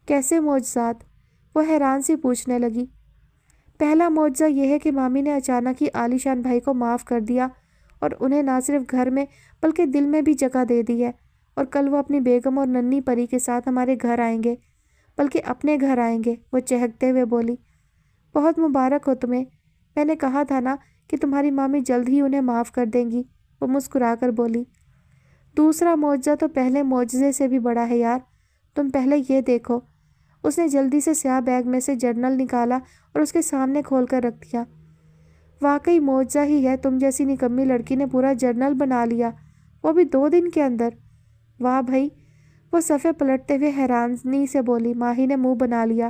کیسے معجزات؟ وہ حیران سی پوچھنے لگی۔ پہلا معجزہ یہ ہے کہ مامی نے اچانک ہی عالی شان بھائی کو معاف کر دیا اور انہیں نہ صرف گھر میں بلکہ دل میں بھی جگہ دے دی ہے، اور کل وہ اپنی بیگم اور ننھی پری کے ساتھ ہمارے گھر آئیں گے، بلکہ اپنے گھر آئیں گے، وہ چہکتے ہوئے بولی۔ بہت مبارک ہو تمہیں، میں نے کہا تھا نا کہ تمہاری مامی جلد ہی انہیں معاف کر دیں گی، وہ مسکرا کر بولی۔ دوسرا معجزہ تو پہلے معجزے سے بھی بڑا ہے یار، تم پہلے یہ دیکھو۔ اس نے جلدی سے سیاہ بیگ میں سے جرنل نکالا اور اس کے سامنے کھول کر رکھ دیا۔ واقعی معجزہ ہی ہے، تم جیسی نکمی لڑکی نے پورا جرنل بنا لیا، وہ بھی 2 دن کے اندر۔ واہ بھائی، وہ صفحے پلٹتے ہوئے حیرانی سے بولی۔ ماہی نے منہ بنا لیا۔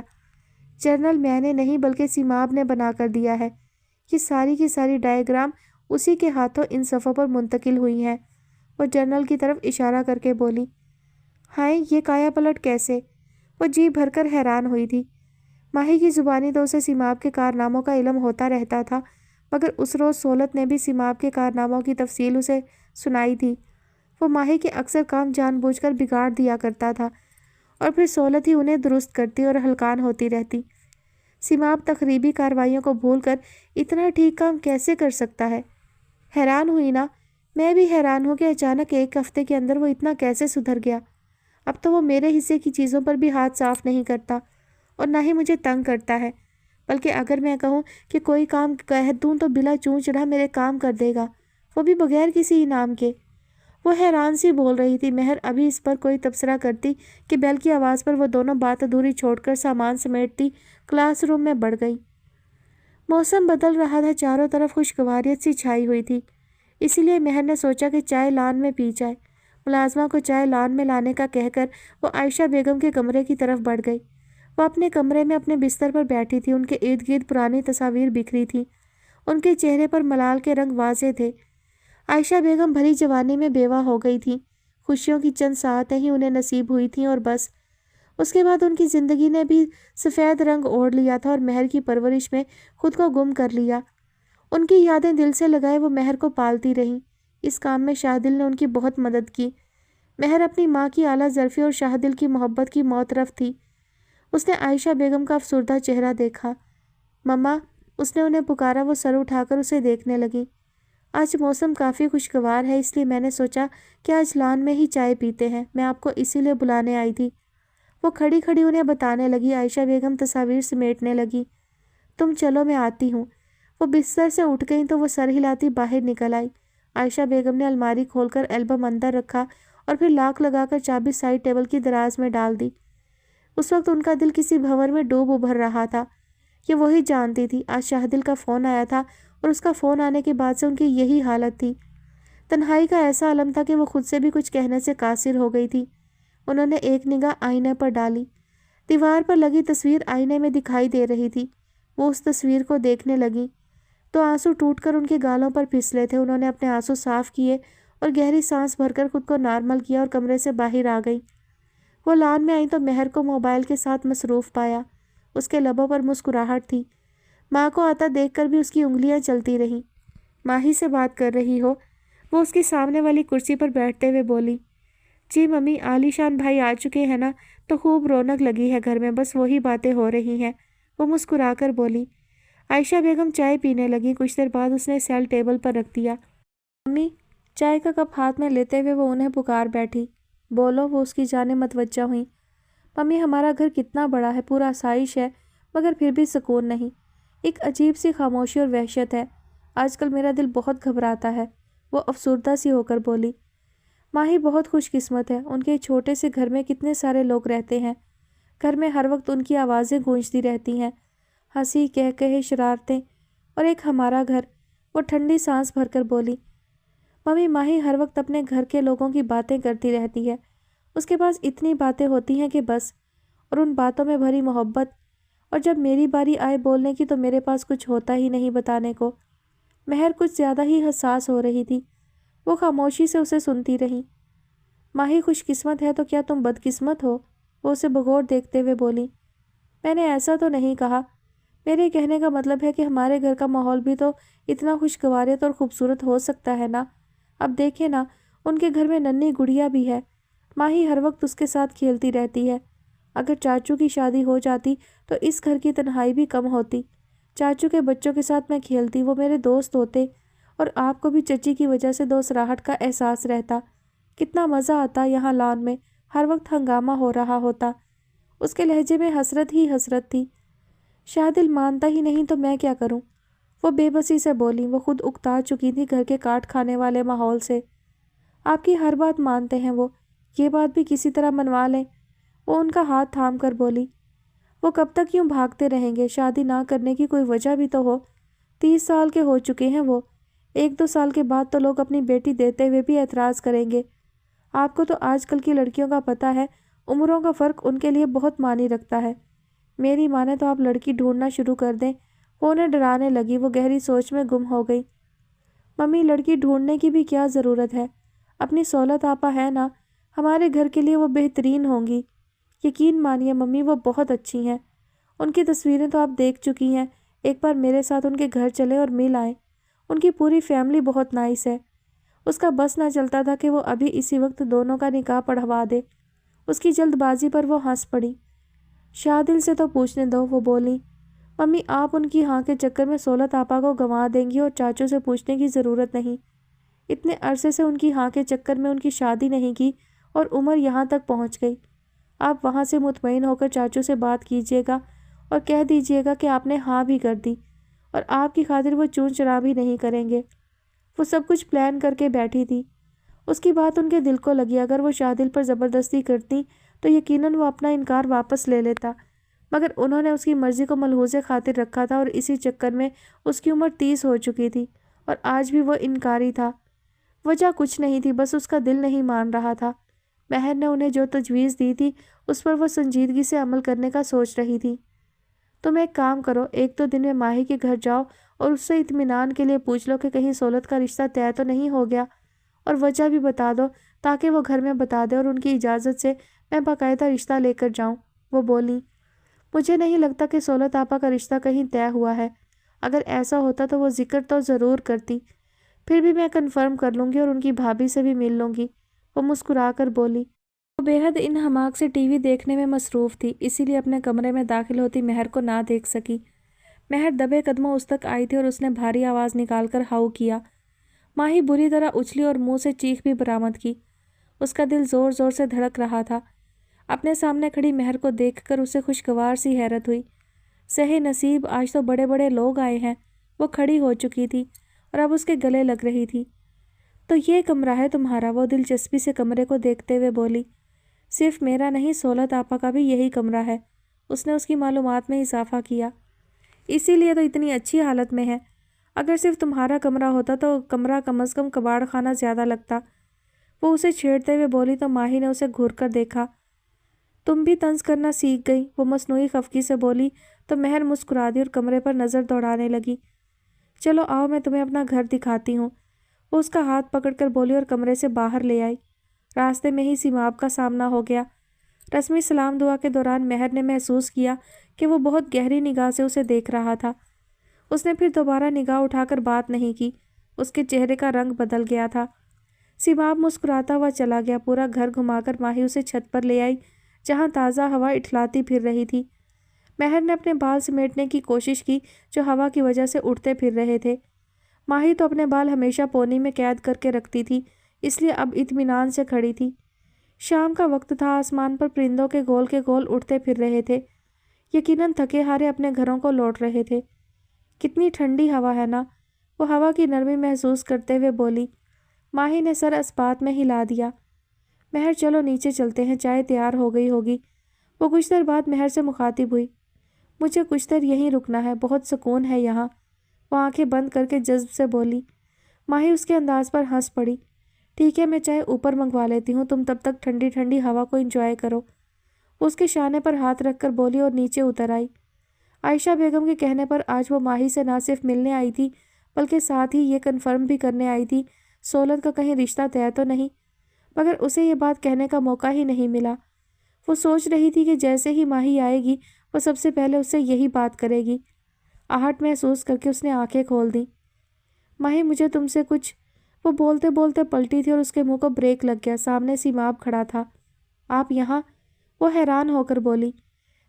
جرنل میں نے نہیں بلکہ سیماب نے بنا کر دیا ہے، یہ ساری کی ساری ڈائیگرام اسی کے ہاتھوں ان صفحوں پر منتقل ہوئی ہیں، وہ جرنل کی طرف اشارہ کر کے بولی۔ ہائے، یہ کایا پلٹ کیسے؟ وہ جی بھر کر حیران ہوئی تھی۔ ماہی کی زبانی تو اسے سیماب کے کارناموں کا علم ہوتا رہتا تھا، مگر اس روز سہولت نے بھی سیماب کے کارناموں کی تفصیل اسے سنائی تھی۔ وہ ماہی کے اکثر کام جان بوجھ کر بگاڑ دیا کرتا تھا اور پھر سہولت ہی انہیں درست کرتی اور ہلکان ہوتی رہتی۔ سیماب تخریبی کارروائیوں کو بھول کر اتنا ٹھیک کام کیسے کر سکتا ہے؟ حیران ہوئی نا؟ میں بھی حیران ہوں کہ اچانک ایک ہفتے کے اندر وہ اتنا کیسے سدھر گیا۔ اب تو وہ میرے حصے کی چیزوں پر بھی ہاتھ صاف نہیں کرتا اور نہ ہی مجھے تنگ کرتا ہے، بلکہ اگر میں کہوں کہ کوئی کام کہہ دوں تو بلا چوں چڑھا میرے کام کر دے گا، وہ بھی بغیر کسی انعام کے۔ وہ حیران سی بول رہی تھی۔ مہر ابھی اس پر کوئی تبصرہ کرتی کہ بیل کی آواز پر وہ دونوں بات ادھوری چھوڑ کر سامان سمیٹتی کلاس روم میں بڑھ گئی۔ موسم بدل رہا تھا، چاروں طرف خوشگواریت سی چھائی ہوئی تھی، اسی لیے مہر نے سوچا کہ چائے لان میں پی جائے۔ ملازمہ کو چائے لان میں لانے کا کہہ کر وہ عائشہ بیگم کے کمرے کی طرف بڑھ گئی۔ وہ اپنے کمرے میں اپنے بستر پر بیٹھی تھی، ان کے ارد گرد پرانی تصاویر بکھری تھیں، ان کے چہرے پر ملال کے رنگ واضح تھے۔ عائشہ بیگم بھری جوانی میں بیوہ ہو گئی تھیں، خوشیوں کی چند ساعتیں ہی انہیں نصیب ہوئی تھیں اور بس۔ اس کے بعد ان کی زندگی نے بھی سفید رنگ اوڑھ لیا تھا اور مہر کی پرورش میں خود کو گم کر لیا۔ ان کی یادیں دل سے لگائے وہ مہر کو پالتی رہیں۔ اس کام میں شاہ دل نے ان کی بہت مدد کی۔ مہر اپنی ماں کی اعلیٰ ظرفی اور شاہ دل کی محبت کی معترف تھی۔ اس نے عائشہ بیگم کا افسردہ چہرہ دیکھا۔ مما، اس نے انہیں پکارا۔ وہ سر اٹھا کر اسے دیکھنے لگی۔ آج موسم کافی خوشگوار ہے، اس لیے میں نے سوچا کہ آج لان میں ہی چائے پیتے ہیں، میں آپ کو اسی لیے بلانے آئی تھی۔ وہ کھڑی کھڑی انہیں بتانے لگی۔ عائشہ بیگم تصاویر سمیٹنے لگی۔ تم چلو، میں آتی ہوں۔ وہ بستر سے اٹھ گئیں تو وہ سر ہلاتی باہر نکل آئی۔ عائشہ بیگم نے الماری کھول کر البم اندر رکھا اور پھر لاک لگا کر چابی سائڈ ٹیبل کی دراز میں ڈال دی۔ اس وقت ان کا دل کسی بھنور میں ڈوب ابھر رہا تھا۔ یہ وہی جانتی تھی، آج شاہ دل کا فون آیا تھا اور اس کا فون آنے کے بعد سے ان کی یہی حالت تھی۔ تنہائی کا ایسا عالم تھا کہ وہ خود سے بھی کچھ کہنے سے قاصر ہو گئی تھی۔ انہوں نے ایک نگاہ آئینے پر ڈالی۔ دیوار پر لگی تصویر آئینے میں دکھائی دے رہی تھی۔ وہ اس تصویر کو دیکھنے لگی تو آنسو ٹوٹ کر ان کے گالوں پر پھسلے تھے۔ انہوں نے اپنے آنسو صاف کیے اور گہری سانس بھر کر خود کو نارمل کیا اور کمرے سے باہر آ گئی۔ وہ لان میں آئی تو مہر کو موبائل کے ساتھ مصروف پایا۔ اس کے لبوں پر مسکراہٹ تھی۔ ماں کو آتا دیکھ کر بھی اس کی انگلیاں چلتی رہیں۔ ماہی سے بات کر رہی ہو؟ وہ اس کی سامنے والی کرسی پر بیٹھتے ہوئے بولی۔ جی ممی، عالی شان بھائی آ چکے ہیں نا، تو خوب رونق لگی ہے گھر میں، بس وہی باتیں ہو رہی ہیں، وہ مسکرا کر بولی۔ عائشہ بیگم چائے پینے لگی۔ کچھ دیر بعد اس نے سیل ٹیبل پر رکھ دیا۔ ممی، چائے کا کپ ہاتھ میں لیتے ہوئے وہ انہیں پکار بیٹھی۔ بولو، وہ اس کی جانب متوجہ ہوئیں۔ ممی، ہمارا گھر کتنا بڑا ہے، پورا آسائش ہے، مگر پھر بھی سکون نہیں، ایک عجیب سی خاموشی اور وحشت ہے۔ آج کل میرا دل بہت گھبراتا ہے، وہ افسردہ سی ہو کر بولی۔ ماہی بہت خوش قسمت ہے، ان کے چھوٹے سے گھر میں کتنے سارے لوگ رہتے ہیں۔ گھر میں ہر وقت ان کی آوازیں گونجتی رہتی ہیں، ہنسی، کہے، شرارتیں، اور ایک ہمارا گھر۔ وہ ٹھنڈی سانس بھر کر بولی۔ ممی، ماہی ہر وقت اپنے گھر کے لوگوں کی باتیں کرتی رہتی ہے، اس کے پاس اتنی باتیں ہوتی ہیں کہ بس، اور ان باتوں میں بھری محبت، اور جب میری باری آئے بولنے کی تو میرے پاس کچھ ہوتا ہی نہیں بتانے کو۔ مہر کچھ زیادہ ہی حساس ہو رہی تھی، وہ خاموشی سے اسے سنتی رہی۔ ماہی خوش قسمت ہے تو کیا تم بدقسمت ہو؟ وہ اسے بغور دیکھتے ہوئے بولی۔ میں نے ایسا تو نہیں کہا، میرے کہنے کا مطلب ہے کہ ہمارے گھر کا ماحول بھی تو اتنا خوشگوار اور خوبصورت ہو سکتا ہے نا۔ اب دیکھیں نا، ان کے گھر میں ننھی گڑیا بھی ہے، ماہی ہر وقت اس کے ساتھ کھیلتی رہتی ہے۔ اگر چاچو کی شادی ہو جاتی تو اس گھر کی تنہائی بھی کم ہوتی، چاچو کے بچوں کے ساتھ میں کھیلتی، وہ میرے دوست ہوتے، اور آپ کو بھی چچی کی وجہ سے دوسراہٹ کا احساس رہتا۔ کتنا مزہ آتا یہاں لان میں، ہر وقت ہنگامہ ہو رہا ہوتا۔ اس کے لہجے میں حسرت ہی حسرت تھی۔ شاہ دل مانتا ہی نہیں تو میں کیا کروں؟ وہ بے بسی سے بولی۔ وہ خود اکتا چکی تھی گھر کے کاٹ کھانے والے ماحول سے۔ آپ کی ہر بات مانتے ہیں وہ، یہ بات بھی کسی طرح منوا لیں۔ وہ ان کا ہاتھ تھام کر بولی۔ وہ کب تک یوں بھاگتے رہیں گے؟ شادی نہ کرنے کی کوئی وجہ بھی تو ہو۔ 30 سال کے ہو چکے ہیں وہ، 1-2 سال کے بعد تو لوگ اپنی بیٹی دیتے ہوئے بھی اعتراض کریں گے۔ آپ کو تو آج کل کی لڑکیوں کا پتہ ہے، عمروں کا فرق ان کے لیے بہت معنی رکھتا ہے۔ میری مانے تو آپ لڑکی ڈھونڈنا شروع کر دیں۔ وہ انہیں ڈرانے لگی۔ وہ گہری سوچ میں گم ہو گئی۔ ممی، لڑکی ڈھونڈنے کی بھی کیا ضرورت ہے؟ اپنی سہولت آپا ہے نا، ہمارے گھر کے لیے وہ بہترین ہوں گی۔ یقین مانیے ممی، وہ بہت اچھی ہیں۔ ان کی تصویریں تو آپ دیکھ چکی ہیں، ایک بار میرے ساتھ ان کے گھر چلیں اور مل آئیں۔ ان کی پوری فیملی بہت نائس ہے۔ اس کا بس نہ چلتا تھا کہ وہ ابھی اسی وقت دونوں کا نکاح پڑھوا دے۔ اس کی جلد بازی پر وہ ہنس پڑی۔ شادل سے تو پوچھنے دو، وہ بولی۔ ممی آپ ان کی ہاں کے چکر میں سولت آپا کو گنوا دیں گی اور چاچو سے پوچھنے کی ضرورت نہیں۔ اتنے عرصے سے ان کی ہاں کے چکر میں ان کی شادی نہیں کی اور عمر یہاں تک پہنچ گئی۔ آپ وہاں سے مطمئن ہو کر چاچو سے بات کیجیے گا اور کہہ دیجیے گا کہ آپ نے ہاں بھی کر دی اور آپ کی خاطر وہ چون چرا بھی نہیں کریں گے۔ وہ سب کچھ پلان کر کے بیٹھی تھی۔ اس کی بات ان کے دل کو لگی۔ اگر وہ شادل پر زبردستی کرتی تو یقیناً وہ اپنا انکار واپس لے لیتا، مگر انہوں نے اس کی مرضی کو ملحوظ خاطر رکھا تھا اور اسی چکر میں اس کی عمر 30 ہو چکی تھی اور آج بھی وہ انکاری تھا۔ وجہ کچھ نہیں تھی، بس اس کا دل نہیں مان رہا تھا۔ مہر نے انہیں جو تجویز دی تھی اس پر وہ سنجیدگی سے عمل کرنے کا سوچ رہی تھی۔ تم ایک کام کرو، ایک دو دن میں ماہی کے گھر جاؤ اور اس سے اطمینان کے لیے پوچھ لو کہ کہیں سولت کا رشتہ طے تو نہیں ہو گیا، اور وجہ بھی بتا دو تاکہ وہ گھر میں بتا دے اور ان کی اجازت سے میں باقاعدہ رشتہ لے کر جاؤں۔ وہ بولی۔ مجھے نہیں لگتا کہ سولت آپا کا رشتہ کہیں طے ہوا ہے۔ اگر ایسا ہوتا تو وہ ذکر تو ضرور کرتی۔ پھر بھی میں کنفرم کر لوں گی اور ان کی بھابھی سے بھی مل لوں گی، وہ مسکرا کر بولی۔ وہ بے حد ان حماق سے ٹی وی دیکھنے میں مصروف تھی، اسی لیے اپنے کمرے میں داخل ہوتی مہر کو نہ دیکھ سکی۔ مہر دبے قدموں اس تک آئی تھی اور اس نے بھاری آواز نکال کر ہاؤ کیا۔ ماہی بری طرح اچھلی اور منہ سے چیخ بھی برآمد کی۔ اس کا دل زور زور سے دھڑک رہا تھا۔ اپنے سامنے کھڑی مہر کو دیکھ کر اسے خوشگوار سی حیرت ہوئی۔ صحیح نصیب، آج تو بڑے بڑے لوگ آئے ہیں۔ وہ کھڑی ہو چکی تھی اور اب اس کے گلے لگ رہی تھی۔ تو یہ کمرہ ہے تمہارا؟ وہ دلچسپی سے کمرے کو دیکھتے ہوئے بولی۔ صرف میرا نہیں، سولت آپا کا بھی یہی کمرہ ہے، اس نے اس کی معلومات میں اضافہ کیا۔ اسی لیے تو اتنی اچھی حالت میں ہے۔ اگر صرف تمہارا کمرہ ہوتا تو کمرہ کم از کم کباڑ خانہ زیادہ لگتا۔ وہ اسے چھیڑتے ہوئے بولی تو ماہی نے اسے گھور کر دیکھا۔ تم بھی طنز کرنا سیکھ گئی، وہ مصنوعی خفگی سے بولی تو مہر مسکرا دی اور کمرے پر نظر دوڑانے لگی۔ چلو آؤ، میں تمہیں اپنا گھر دکھاتی ہوں، وہ اس کا ہاتھ پکڑ کر بولی اور کمرے سے باہر لے آئی۔ راستے میں ہی سیماب کا سامنا ہو گیا۔ رسمی سلام دعا کے دوران مہر نے محسوس کیا کہ وہ بہت گہری نگاہ سے اسے دیکھ رہا تھا۔ اس نے پھر دوبارہ نگاہ اٹھا کر بات نہیں کی۔ اس کے چہرے کا رنگ بدل گیا تھا۔ سیماب مسکراتا ہوا چلا گیا۔ پورا گھر گھما کر ماہی اسے چھت پر لے آئی جہاں تازہ ہوا اٹھلاتی پھر رہی تھی۔ مہر نے اپنے بال سمیٹنے کی کوشش کی جو ہوا کی وجہ سے اڑتے پھر رہے تھے۔ ماہی تو اپنے بال ہمیشہ پونی میں قید کر کے رکھتی تھی، اس لیے اب اطمینان سے کھڑی تھی۔ شام کا وقت تھا، آسمان پر پرندوں کے گول اڑتے پھر رہے تھے، یقیناً تھکے ہارے اپنے گھروں کو لوٹ رہے تھے۔ کتنی ٹھنڈی ہوا ہے نا، وہ ہوا کی نرمی محسوس کرتے ہوئے بولی۔ ماہی نے سر اس بات میں ہلا دیا۔ مہر چلو نیچے چلتے ہیں، چائے تیار ہو گئی ہوگی۔ وہ کچھ دیر بعد مہر سے مخاطب ہوئی۔ مجھے کچھ دیر یہیں رکنا ہے، بہت سکون ہے یہاں، وہ آنکھیں بند کر کے جذب سے بولی۔ ماہی اس کے انداز پر ہنس پڑی۔ ٹھیک ہے، میں چائے اوپر منگوا لیتی ہوں، تم تب تک ٹھنڈی ٹھنڈی ہوا کو انجوائے کرو، وہ اس کے شانے پر ہاتھ رکھ کر بولی اور نیچے اتر آئی۔ عائشہ بیگم کے کہنے پر آج وہ ماہی سے نہ صرف ملنے آئی تھی بلکہ ساتھ ہی یہ کنفرم بھی کرنے آئی تھی سولت کا کہیں رشتہ طے تو نہیں، مگر اسے یہ بات کہنے کا موقع ہی نہیں ملا۔ وہ سوچ رہی تھی کہ جیسے ہی ماہی آئے گی وہ سب سے پہلے اس سے یہی بات کرے گی۔ آہٹ محسوس کر کے اس نے آنکھیں کھول دیں۔ ماہی مجھے تم سے کچھ، وہ بولتے بولتے پلٹی تھی اور اس کے منہ کو بریک لگ گیا۔ سامنے سیماب کھڑا تھا۔ آپ یہاں؟ وہ حیران ہو کر بولی۔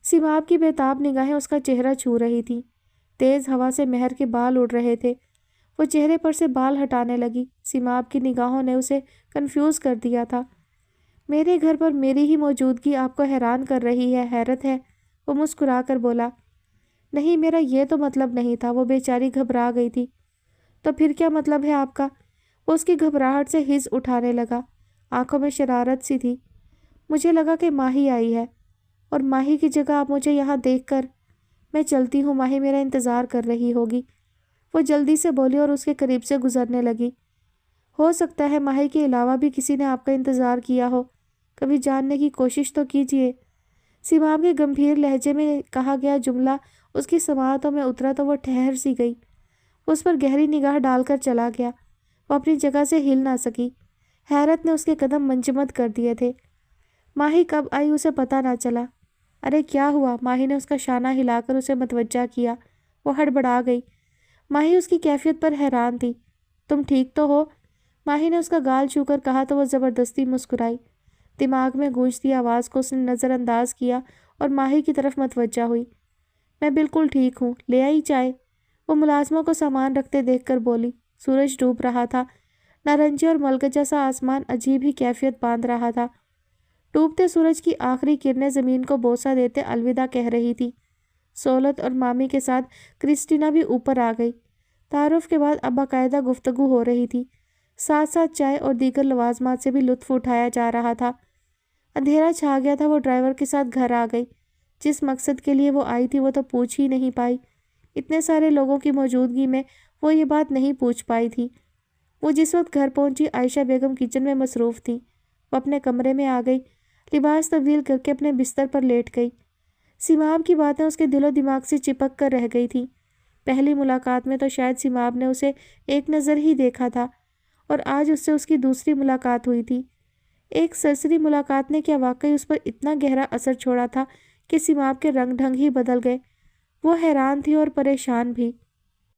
سیماب کی بےتاب نگاہیں اس کا چہرہ چھو رہی تھیں۔ تیز ہوا سے مہر کے بال اڑ رہے تھے۔ وہ چہرے پر سے بال ہٹانے لگی۔ سیماب کی نگاہوں نے اسے کنفیوز کر دیا تھا۔ میرے گھر پر میری ہی موجودگی آپ کو حیران کر رہی ہے، حیرت ہے؟ وہ مسکرا کر بولا۔ نہیں، میرا یہ تو مطلب نہیں تھا، وہ بیچاری گھبرا گئی تھی۔ تو پھر کیا مطلب ہے آپ کا؟ وہ اس کی گھبراہٹ سے ہز اٹھانے لگا، آنکھوں میں شرارت سی تھی۔ مجھے لگا کہ ماہی آئی ہے اور ماہی کی جگہ آپ مجھے یہاں دیکھ کر، میں چلتی ہوں، ماہی میرا انتظار کر رہی ہوگی، وہ جلدی سے بولی اور اس کے قریب سے گزرنے لگی۔ ہو سکتا ہے ماہی کے علاوہ بھی کسی نے آپ کا انتظار کیا ہو، کبھی جاننے کی کوشش تو کیجیے۔ سیماب کے گمبھیر لہجے میں کہا گیا جملہ اس کی سماعتوں میں اترا تو وہ ٹھہر سی گئی۔ وہ اس پر گہری نگاہ ڈال کر چلا گیا۔ وہ اپنی جگہ سے ہل نہ سکی۔ حیرت نے اس کے قدم منجمد کر دیے تھے۔ ماہی کب آئی اسے پتہ نہ چلا۔ ارے کیا ہوا؟ ماہی نے اس کا شانہ ہلا کر اسے متوجہ کیا۔ وہ ہڑبڑا گئی۔ ماہی اس کی کیفیت پر حیران تھی۔ تم ٹھیک تو ہو؟ ماہی نے اس کا گال چھو کر کہا تو وہ زبردستی مسکرائی۔ دماغ میں گونجتی آواز کو اس نے نظر انداز کیا اور ماہی کی طرف متوجہ ہوئی۔ میں بالکل ٹھیک ہوں، لے آئی چائے؟ وہ ملازموں کو سامان رکھتے دیکھ کر بولی۔ سورج ڈوب رہا تھا۔ نارنجی اور ملگا سا آسمان عجیب ہی کیفیت باندھ رہا تھا۔ ڈوبتے سورج کی آخری کرنیں زمین کو بوسہ دیتے الوداع کہہ رہی تھی۔ سہولت اور مامی کے ساتھ کرسٹینا بھی اوپر آ گئی۔ تعارف کے بعد اب باقاعدہ گفتگو ہو رہی تھی۔ ساتھ ساتھ چائے اور دیگر لوازمات سے بھی لطف اٹھایا جا رہا تھا۔ اندھیرا چھا گیا تھا۔ وہ ڈرائیور کے ساتھ گھر آ گئی۔ جس مقصد کے لیے وہ آئی تھی وہ تو پوچھ ہی نہیں پائی۔ اتنے سارے لوگوں کی موجودگی میں وہ یہ بات نہیں پوچھ پائی تھی۔ وہ جس وقت گھر پہنچی عائشہ بیگم کچن میں مصروف تھی۔ وہ اپنے کمرے میں آ گئی، لباس تبدیل کر کے اپنے بستر پر لیٹ گئی۔ سیماب کی باتیں اس کے دل و دماغ سے چپک کر رہ گئی تھیں۔ پہلی ملاقات میں تو شاید سیماب نے اسے ایک نظر ہی دیکھا تھا اور آج اس سے اس کی دوسری ملاقات ہوئی تھی۔ ایک سرسری ملاقات نے کیا واقعی اس پر اتنا گہرا اثر چھوڑا تھا کہ سیماب کے رنگ ڈھنگ ہی بدل گئے؟ وہ حیران تھی اور پریشان بھی۔